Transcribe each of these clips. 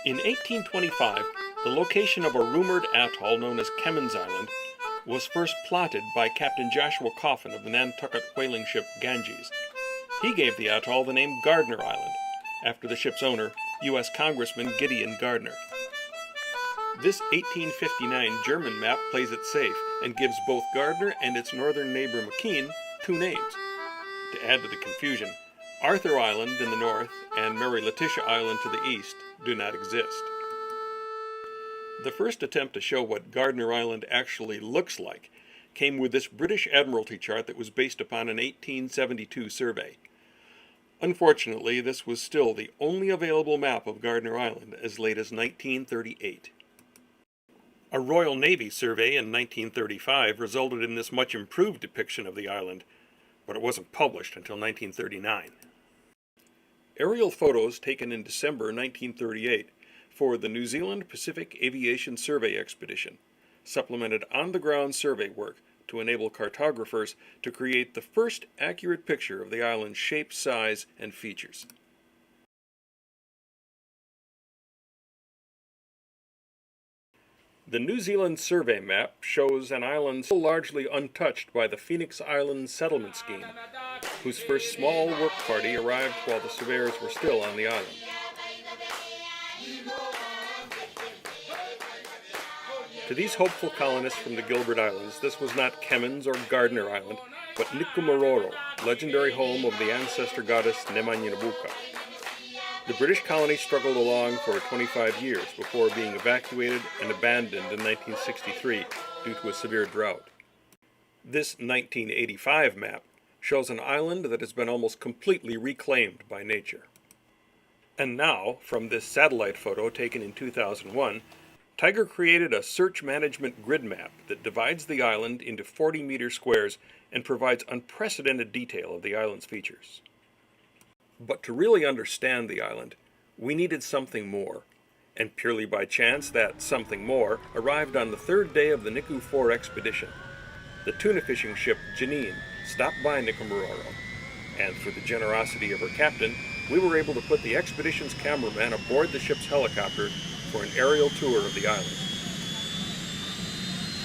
In 1825, the location of a rumored atoll known as Kemen's Island was first plotted by Captain Joshua Coffin of the Nantucket whaling ship Ganges. He gave the atoll the name Gardner Island, after the ship's owner, U.S. Congressman Gideon Gardner. This 1859 German map plays it safe and gives both Gardner and its northern neighbor McKean two names. To add to the confusion, Arthur Island in the north and Mary Letitia Island to the east do not exist. The first attempt to show what Gardner Island actually looks like came with this British Admiralty chart that was based upon an 1872 survey. Unfortunately, this was still the only available map of Gardner Island as late as 1938. A Royal Navy survey in 1935 resulted in this much improved depiction of the island, but it wasn't published until 1939. Aerial photos taken in December 1938 for the New Zealand Pacific Aviation Survey Expedition supplemented on-the-ground survey work to enable cartographers to create the first accurate picture of the island's shape, size, and features. The New Zealand survey map shows an island still largely untouched by the Phoenix Island settlement scheme, whose first small work party arrived while the surveyors were still on the island. To these hopeful colonists from the Gilbert Islands, this was not Kemen's or Gardner Island, but Nikumaroro, legendary home of the ancestor goddess Buka. The British colony struggled along for 25 years before being evacuated and abandoned in 1963 due to a severe drought. This 1985 map shows an island that has been almost completely reclaimed by nature. And now, from this satellite photo taken in 2001, TIGHAR created a search management grid map that divides the island into 40-meter squares and provides unprecedented detail of the island's features. But to really understand the island, we needed something more, and purely by chance that something more arrived on the third day of the Niku 4 expedition. The tuna fishing ship Janine stopped by Nikumaroro, and through the generosity of her captain, we were able to put the expedition's cameraman aboard the ship's helicopter for an aerial tour of the island.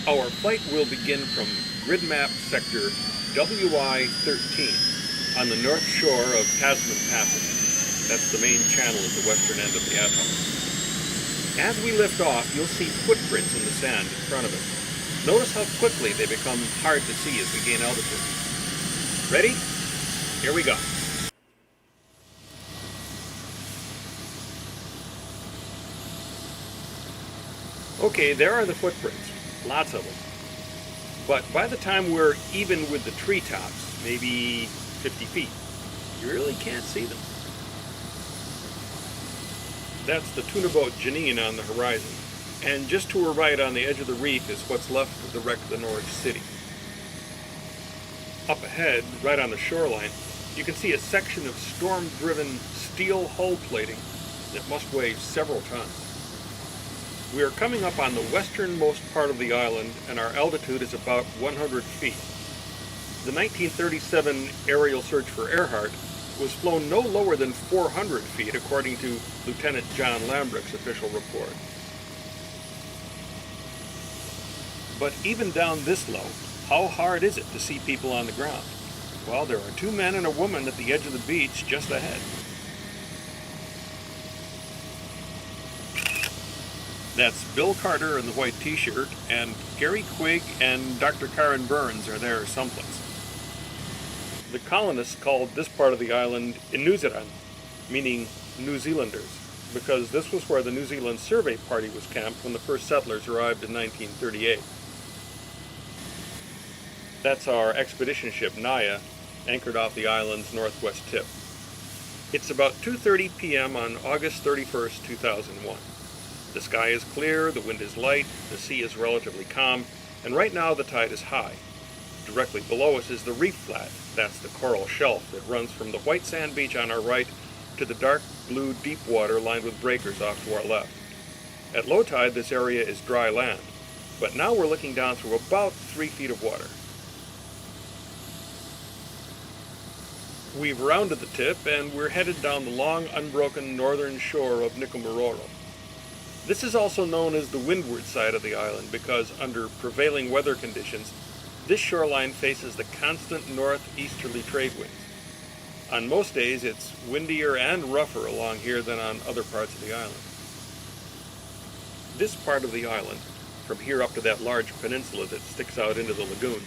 Our flight will begin from grid map sector WI-13 on the north shore of Tasman Passage. That's the main channel at the western end of the atoll. As we lift off, you'll see footprints in the sand in front of us. Notice how quickly they become hard to see as we gain altitude. Ready? Here we go. Okay, there are the footprints, lots of them. But by the time we're even with the treetops, maybe 50 feet, you really can't see them. That's the tuna boat Janine on the horizon, and just to her right on the edge of the reef is what's left of the wreck of the Norwich City. Up ahead, right on the shoreline, you can see a section of storm-driven steel hull plating that must weigh several tons. We are coming up on the westernmost part of the island, and our altitude is about 100 feet. The 1937 aerial search for Earhart was flown no lower than 400 feet, according to Lieutenant John Lambrick's official report. But even down this low, how hard is it to see people on the ground? Well, there are 2 men and a woman at the edge of the beach just ahead. That's Bill Carter in the white t-shirt, and Gary Quigg and Dr. Karen Burns are there someplace. The colonists called this part of the island Inusiran, meaning New Zealanders, because this was where the New Zealand Survey Party was camped when the first settlers arrived in 1938. That's our expedition ship Naya, anchored off the island's northwest tip. It's about 2:30 p.m. on August 31st, 2001. The sky is clear, the wind is light, the sea is relatively calm, and right now the tide is high. Directly below us is the reef flat. That's the coral shelf that runs from the white sand beach on our right to the dark blue deep water lined with breakers off to our left. At low tide, this area is dry land, but now we're looking down through about 3 feet of water. We've rounded the tip, and we're headed down the long, unbroken northern shore of Nikumaroro. This is also known as the windward side of the island because, under prevailing weather conditions, this shoreline faces the constant northeasterly trade winds. On most days, it's windier and rougher along here than on other parts of the island. This part of the island, from here up to that large peninsula that sticks out into the lagoon,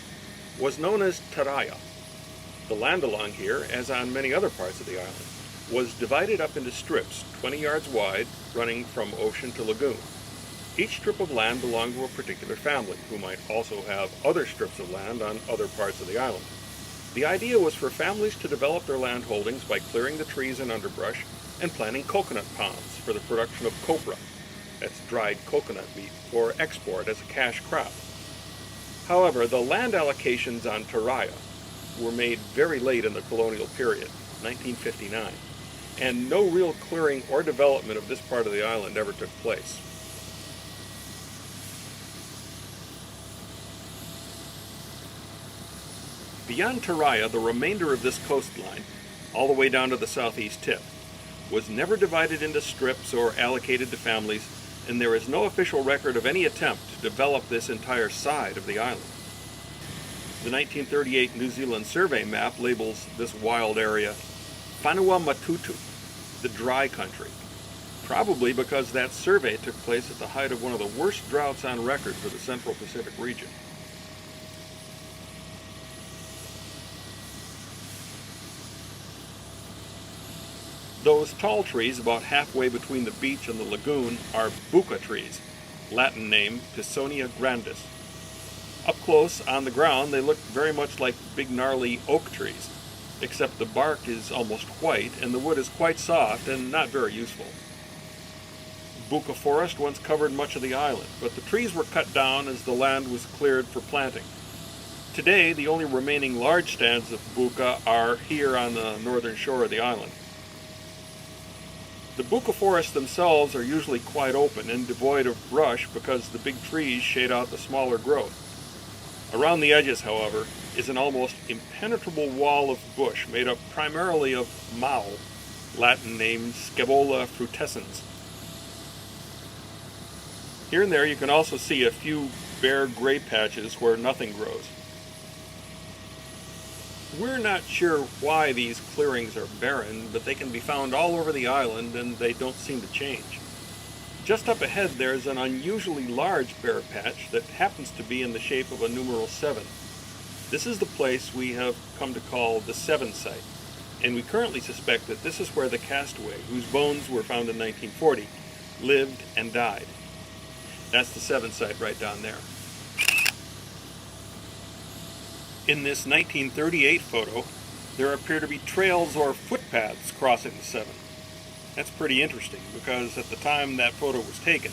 was known as TIGHAR. The land along here, as on many other parts of the island, was divided up into strips 20 yards wide, running from ocean to lagoon. Each strip of land belonged to a particular family, who might also have other strips of land on other parts of the island. The idea was for families to develop their land holdings by clearing the trees and underbrush and planting coconut palms for the production of copra, that's dried coconut meat, for export as a cash crop. However, the land allocations on TIGHAR were made very late in the colonial period, 1959, and no real clearing or development of this part of the island ever took place. Beyond TIGHAR, the remainder of this coastline, all the way down to the southeast tip, was never divided into strips or allocated to families, and there is no official record of any attempt to develop this entire side of the island. The 1938 New Zealand survey map labels this wild area Whanua Matutu, the dry country, probably because that survey took place at the height of one of the worst droughts on record for the Central Pacific region. Those tall trees about halfway between the beach and the lagoon are Buka trees, Latin name Pisonia grandis. Up close, on the ground, they look very much like big gnarly oak trees, except the bark is almost white and the wood is quite soft and not very useful. Buka forest once covered much of the island, but the trees were cut down as the land was cleared for planting. Today, the only remaining large stands of Buka are here on the northern shore of the island. The Buka forests themselves are usually quite open and devoid of brush because the big trees shade out the smaller growth. Around the edges, however, is an almost impenetrable wall of bush made up primarily of mau, Latin name Scaevola frutescens. Here and there you can also see a few bare gray patches where nothing grows. We're not sure why these clearings are barren, but they can be found all over the island and they don't seem to change. Just up ahead there's an unusually large bare patch that happens to be in the shape of a numeral 7. This is the place we have come to call the 7 site, and we currently suspect that this is where the castaway, whose bones were found in 1940, lived and died. That's the 7 site right down there. In this 1938 photo, there appear to be trails or footpaths crossing the 7. That's pretty interesting because at the time that photo was taken,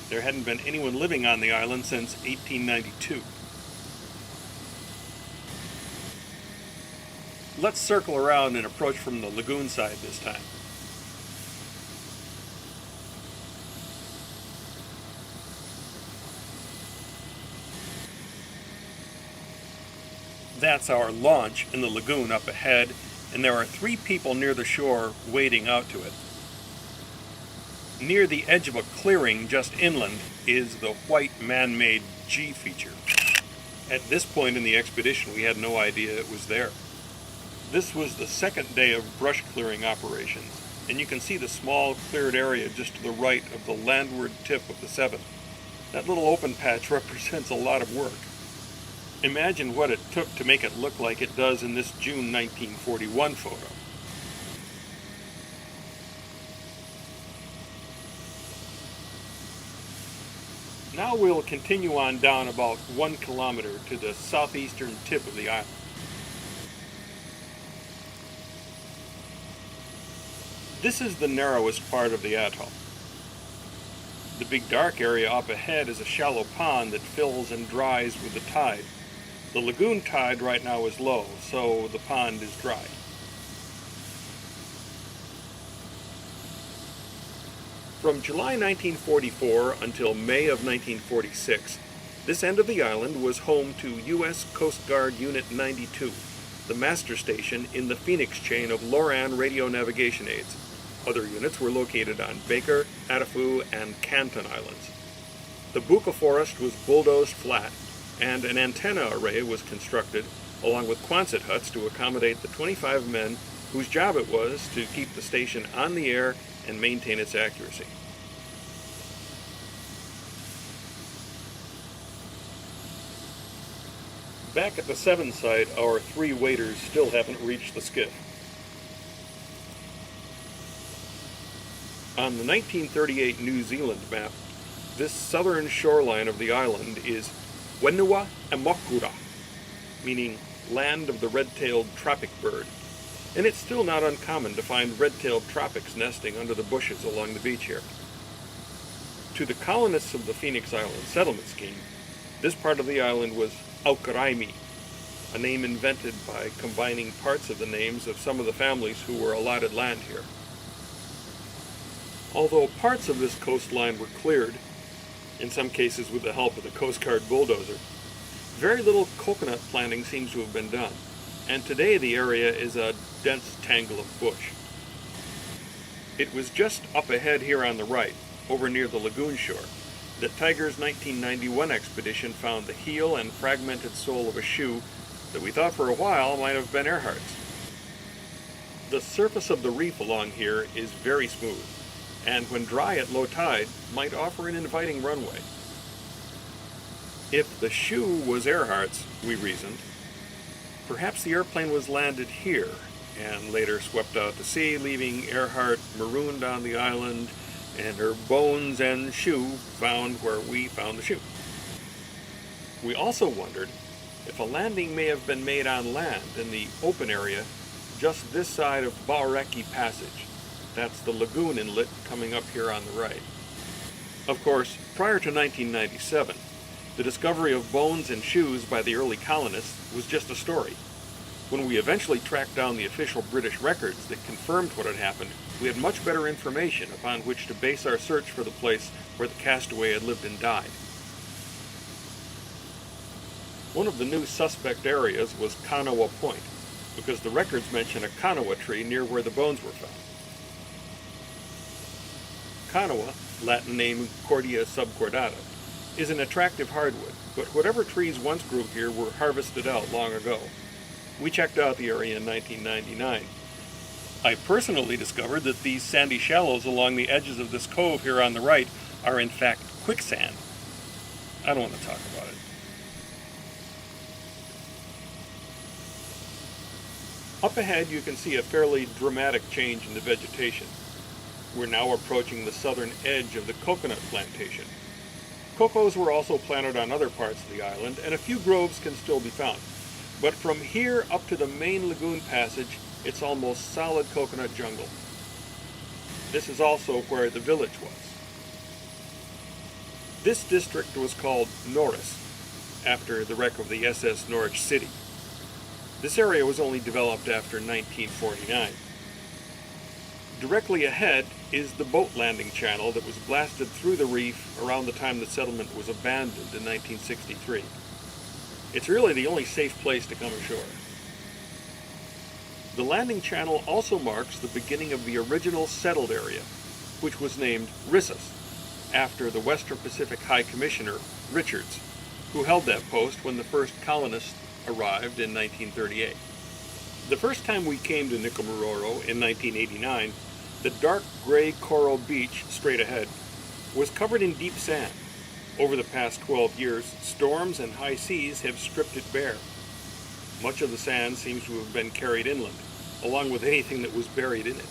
there hadn't been anyone living on the island since 1892. Let's circle around and approach from the lagoon side this time. That's our launch in the lagoon up ahead, and there are 3 people near the shore wading out to it. Near the edge of a clearing just inland is the white man-made G feature. At this point in the expedition, we had no idea it was there. This was the second day of brush clearing operations, and you can see the small cleared area just to the right of the landward tip of the 7th. That little open patch represents a lot of work. Imagine what it took to make it look like it does in this June 1941 photo. Now we'll continue on down about 1 kilometer to the southeastern tip of the island. This is the narrowest part of the atoll. The big dark area up ahead is a shallow pond that fills and dries with the tide. The lagoon tide right now is low, so the pond is dry. From July 1944 until May of 1946, this end of the island was home to U.S. Coast Guard Unit 92, the master station in the Phoenix chain of Loran radio navigation aids. Other units were located on Baker, Atafu, and Canton Islands. The Buka forest was bulldozed flat, and an antenna array was constructed, along with Quonset huts to accommodate the 25 men whose job it was to keep the station on the air and maintain its accuracy. Back at the 7 site, our 3 waders still haven't reached the skiff. On the 1938 New Zealand map, this southern shoreline of the island is Wenua Amokura, meaning land of the red-tailed tropic bird, and it's still not uncommon to find red-tailed tropics nesting under the bushes along the beach here. To the colonists of the Phoenix Island settlement scheme, this part of the island was Aukaraimi, a name invented by combining parts of the names of some of the families who were allotted land here. Although parts of this coastline were cleared, in some cases with the help of the Coast Guard bulldozer, very little coconut planting seems to have been done, and today the area is a dense tangle of bush. It was just up ahead here on the right, over near the lagoon shore, that TIGHAR's 1991 expedition found the heel and fragmented sole of a shoe that we thought for a while might have been Earhart's. The surface of the reef along here is very smooth, and when dry at low tide, might offer an inviting runway. If the shoe was Earhart's, we reasoned, perhaps the airplane was landed here, and later swept out to sea, leaving Earhart marooned on the island, and her bones and shoe found where we found the shoe. We also wondered if a landing may have been made on land in the open area just this side of Baoreki Passage. That's the lagoon inlet coming up here on the right. Of course, prior to 1997, the discovery of bones and shoes by the early colonists was just a story. When we eventually tracked down the official British records that confirmed what had happened, we had much better information upon which to base our search for the place where the castaway had lived and died. One of the new suspect areas was Kanawa Point, because the records mention a kanawa tree near where the bones were found. Kanawa, Latin name Cordia subcordata, is an attractive hardwood, but whatever trees once grew here were harvested out long ago. We checked out the area in 1999. I personally discovered that these sandy shallows along the edges of this cove here on the right are in fact quicksand. I don't want to talk about it. Up ahead you can see a fairly dramatic change in the vegetation. We're now approaching the southern edge of the coconut plantation. Cocos were also planted on other parts of the island, and a few groves can still be found. But from here up to the main lagoon passage, it's almost solid coconut jungle. This is also where the village was. This district was called Norris, after the wreck of the SS Norwich City. This area was only developed after 1949. Directly ahead is the boat landing channel that was blasted through the reef around the time the settlement was abandoned in 1963. It's really the only safe place to come ashore. The landing channel also marks the beginning of the original settled area, which was named Rissus, after the Western Pacific High Commissioner, Richards, who held that post when the first colonists arrived in 1938. The first time we came to Nikumaroro in 1989, the dark gray coral beach straight ahead was covered in deep sand. Over the past 12 years, storms and high seas have stripped it bare. Much of the sand seems to have been carried inland, along with anything that was buried in it.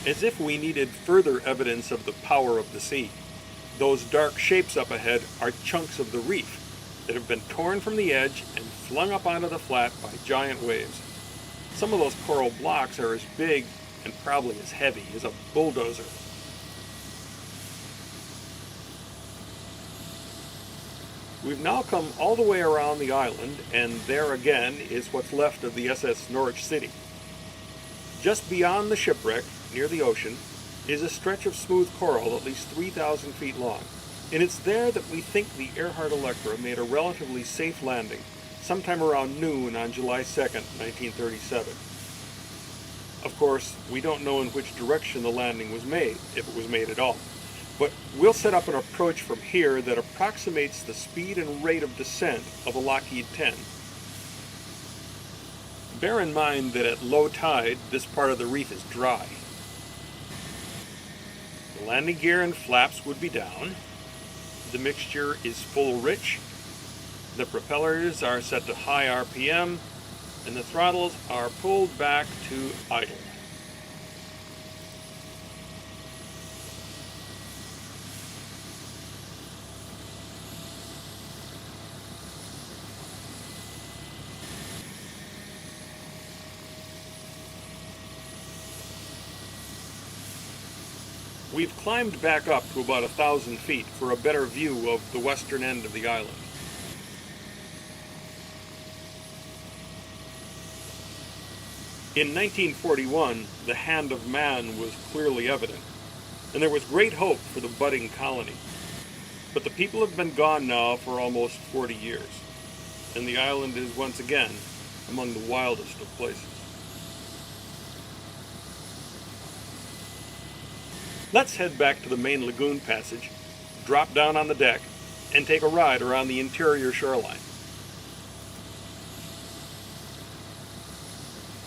As if we needed further evidence of the power of the sea, those dark shapes up ahead are chunks of the reef that have been torn from the edge and flung up onto the flat by giant waves. Some of those coral blocks are as big and probably as heavy as a bulldozer. We've now come all the way around the island, and there again is what's left of the SS Norwich City. Just beyond the shipwreck, near the ocean, is a stretch of smooth coral at least 3,000 feet long, and it's there that we think the Earheart Electra made a relatively safe landing sometime around noon on July 2nd, 1937. Of course, we don't know in which direction the landing was made, if it was made at all, but we'll set up an approach from here that approximates the speed and rate of descent of a Lockheed 10. Bear in mind that at low tide, this part of the reef is dry. The landing gear and flaps would be down. The mixture is full rich. The propellers are set to high RPM, and the throttles are pulled back to idle. We've climbed back up to about 1,000 feet for a better view of the western end of the island. In 1941, the hand of man was clearly evident, and there was great hope for the budding colony. But the people have been gone now for almost 40 years, and the island is once again among the wildest of places. Let's head back to the main lagoon passage, drop down on the deck, and take a ride around the interior shoreline.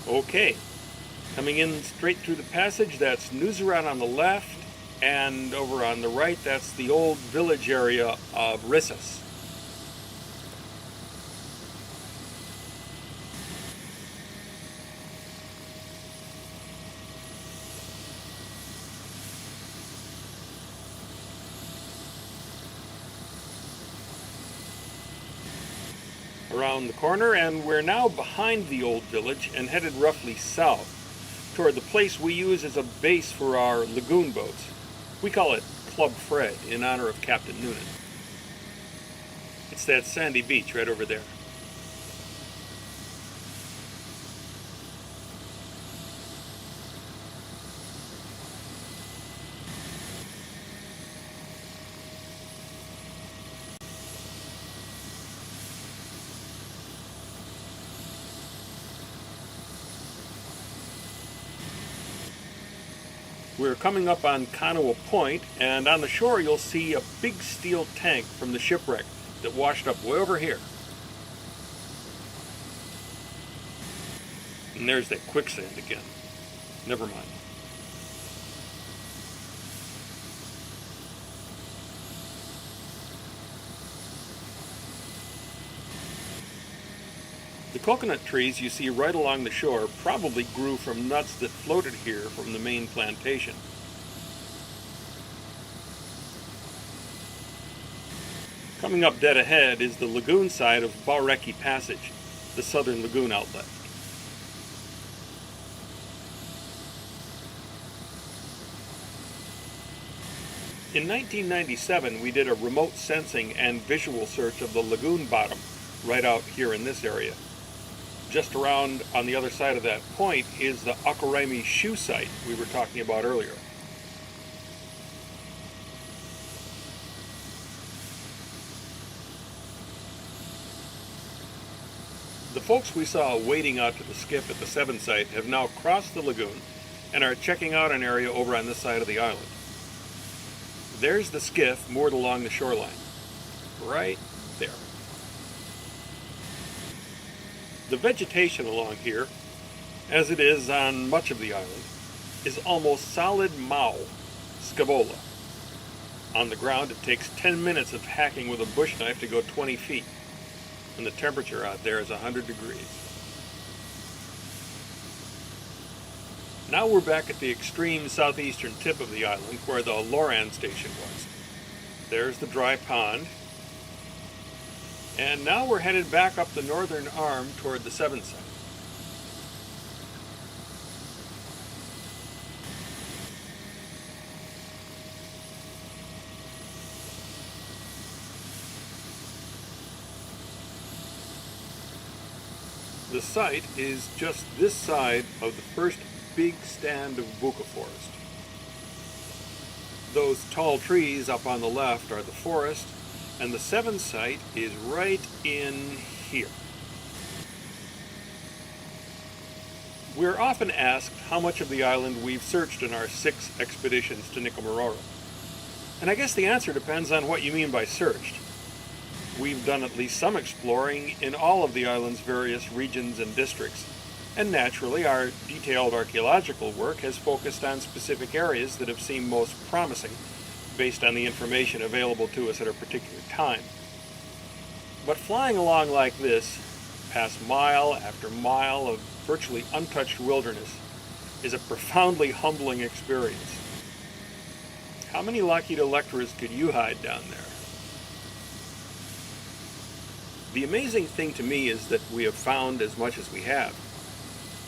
Okay, coming in straight through the passage, that's Nuzarat on the left, and over on the right, that's the old village area of Rissus. Around the corner, and we're now behind the old village and headed roughly south toward the place we use as a base for our lagoon boats. We call it Club Fred in honor of Captain Noonan. It's that sandy beach right over there. We're coming up on Kanawa Point, and on the shore you'll see a big steel tank from the shipwreck that washed up way over here. And there's that quicksand again. Never mind. The coconut trees you see right along the shore probably grew from nuts that floated here from the main plantation. Coming up dead ahead is the lagoon side of Baureki Passage, the southern lagoon outlet. In 1997, we did a remote sensing and visual search of the lagoon bottom right out here in this area. Just around on the other side of that point is the Akaraimi shoe site we were talking about earlier. The folks we saw wading out to the skiff at the 7 site have now crossed the lagoon and are checking out an area over on this side of the island. There's the skiff moored along the shoreline, right there. The vegetation along here, as it is on much of the island, is almost solid mau, scabola. On the ground, it takes 10 minutes of hacking with a bush knife to go 20 feet. And the temperature out there is 100 degrees. Now we're back at the extreme southeastern tip of the island where the Loran station was. There's the dry pond. And now we're headed back up the northern arm toward the 7 site. The site is just this side of the first big stand of Buka forest. Those tall trees up on the left are the forest, and the 7 site is right in here. We're often asked how much of the island we've searched in our 6 expeditions to Nikumaroro. And I guess the answer depends on what you mean by searched. We've done at least some exploring in all of the island's various regions and districts, and naturally our detailed archaeological work has focused on specific areas that have seemed most promising based on the information available to us at a particular time. But flying along like this, past mile after mile of virtually untouched wilderness, is a profoundly humbling experience. How many Lockheed Electras could you hide down there? The amazing thing to me is that we have found as much as we have.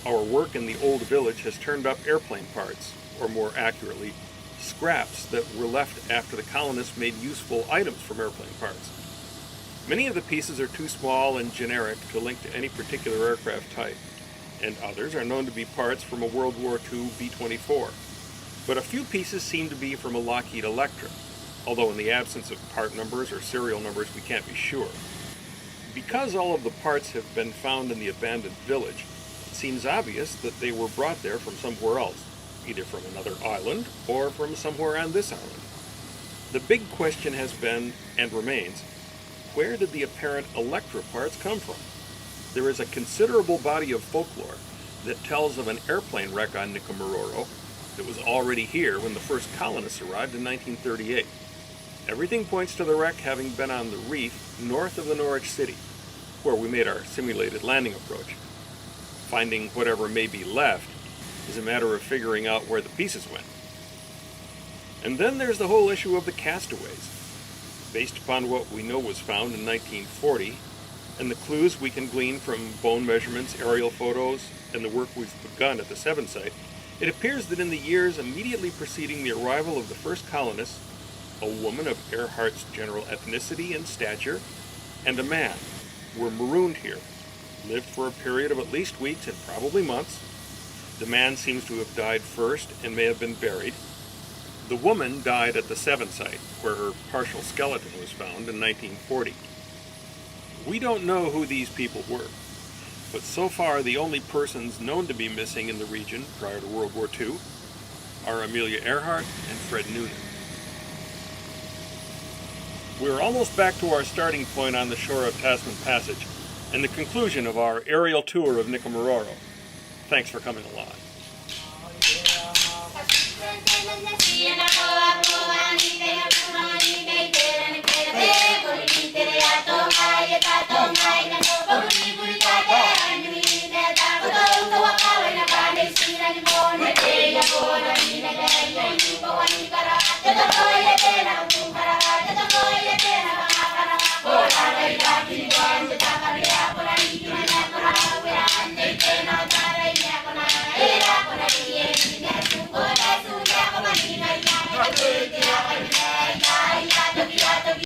Our work in the old village has turned up airplane parts, or more accurately, scraps that were left after the colonists made useful items from airplane parts. Many of the pieces are too small and generic to link to any particular aircraft type, and others are known to be parts from a World War II B-24. But a few pieces seem to be from a Lockheed Electra, although in the absence of part numbers or serial numbers we can't be sure. Because all of the parts have been found in the abandoned village, it seems obvious that they were brought there from somewhere else, either from another island or from somewhere on this island. The big question has been, and remains, where did the apparent Electra parts come from? There is a considerable body of folklore that tells of an airplane wreck on Nikumaroro that was already here when the first colonists arrived in 1938. Everything points to the wreck having been on the reef north of the Norwich City, where we made our simulated landing approach. Finding whatever may be left is a matter of figuring out where the pieces went. And then there's the whole issue of the castaways. Based upon what we know was found in 1940, and the clues we can glean from bone measurements, aerial photos, and the work we've begun at the 7 site, it appears that in the years immediately preceding the arrival of the first colonists, a woman of Earhart's general ethnicity and stature, and a man were marooned here, lived for a period of at least weeks and probably months. The man seems to have died first and may have been buried. The woman died at the 7 site, where her partial skeleton was found in 1940. We don't know who these people were, but so far the only persons known to be missing in the region prior to World War II are Amelia Earheart and Fred Noonan. We're almost back to our starting point on the shore of Tasman Passage and the conclusion of our aerial tour of Nikumaroro. Thanks for coming along.